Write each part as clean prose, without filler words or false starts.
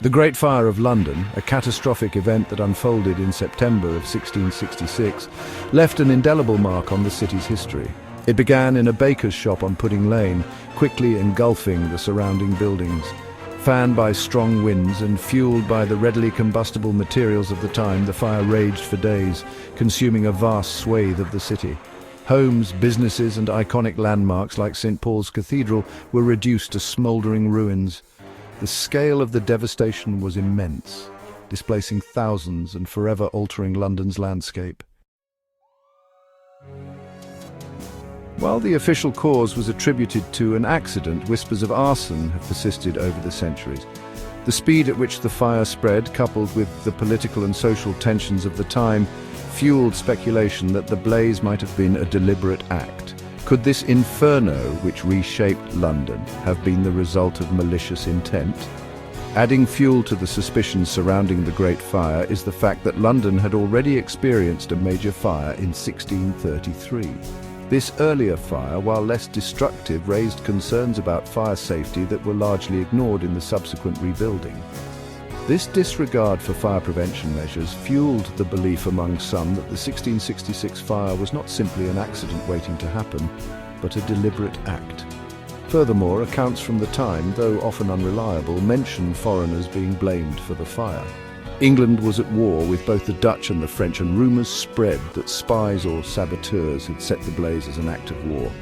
The Great Fire of London, a catastrophic event that unfolded in September of 1666, left an indelible mark on the city's history. It began in a baker's shop on Pudding Lane, quickly engulfing the surrounding buildings. Fanned by strong winds and fueled by the readily combustible materials of the time, the fire raged for days, consuming a vast swathe of the city. Homes, businesses and iconic landmarks like St. Paul's Cathedral were reduced to smouldering ruins. The scale of the devastation was immense, displacing thousands and forever altering London's landscape. While the official cause was attributed to an accident, whispers of arson have persisted over the centuries. The speed at which the fire spread, coupled with the political and social tensions of the time, fueled speculation that the blaze might have been a deliberate act. Could this inferno, which reshaped London, have been the result of malicious intent? Adding fuel to the suspicions surrounding the Great Fire is the fact that London had already experienced a major fire in 1633. This earlier fire, while less destructive, raised concerns about fire safety that were largely ignored in the subsequent rebuilding. This disregard for fire prevention measures fueled the belief among some that the 1666 fire was not simply an accident waiting to happen, but a deliberate act. Furthermore, accounts from the time, though often unreliable, mention foreigners being blamed for the fire. England was at war with both the Dutch and the French, and rumours spread that spies or saboteurs had set the blaze as an act of war.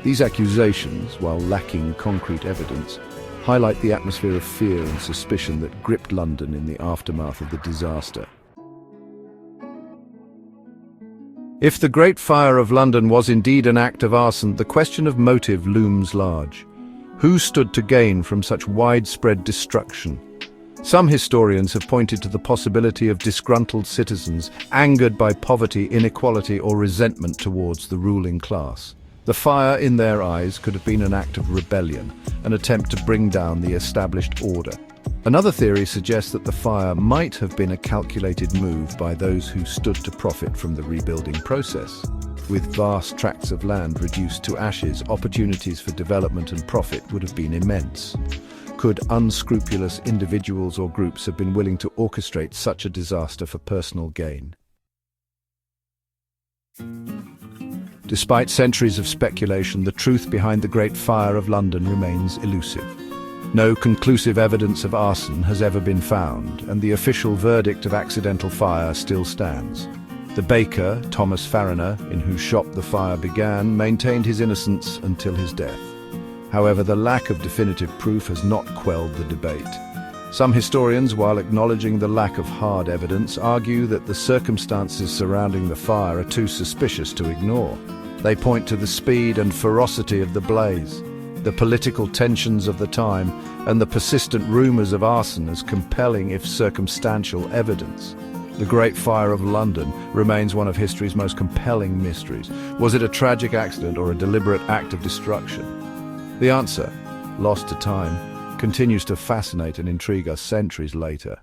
These accusations, while lacking concrete evidence, highlight the atmosphere of fear and suspicion that gripped London in the aftermath of the disaster. If the Great Fire of London was indeed an act of arson, the question of motive looms large. Who stood to gain from such widespread destruction? Some historians have pointed to the possibility of disgruntled citizens, angered by poverty, inequality, or resentment towards the ruling class. The fire, in their eyes, could have been an act of rebellion, an attempt to bring down the established order. Another theory suggests that the fire might have been a calculated move by those who stood to profit from the rebuilding process. With vast tracts of land reduced to ashes, opportunities for development and profit would have been immense. Could unscrupulous individuals or groups have been willing to orchestrate such a disaster for personal gain? Despite centuries of speculation, the truth behind the Great Fire of London remains elusive. No conclusive evidence of arson has ever been found, and the official verdict of accidental fire still stands. The baker, Thomas Fariner, in whose shop the fire began, maintained his innocence until his death. However, the lack of definitive proof has not quelled the debate. Some historians, while acknowledging the lack of hard evidence, argue that the circumstances surrounding the fire are too suspicious to ignore. They point to the speed and ferocity of the blaze, the political tensions of the time, and the persistent rumors of arson as compelling, if circumstantial, evidence. The Great Fire of London remains one of history's most compelling mysteries. Was it a tragic accident or a deliberate act of destruction? The answer, lost to time, continues to fascinate and intrigue us centuries later.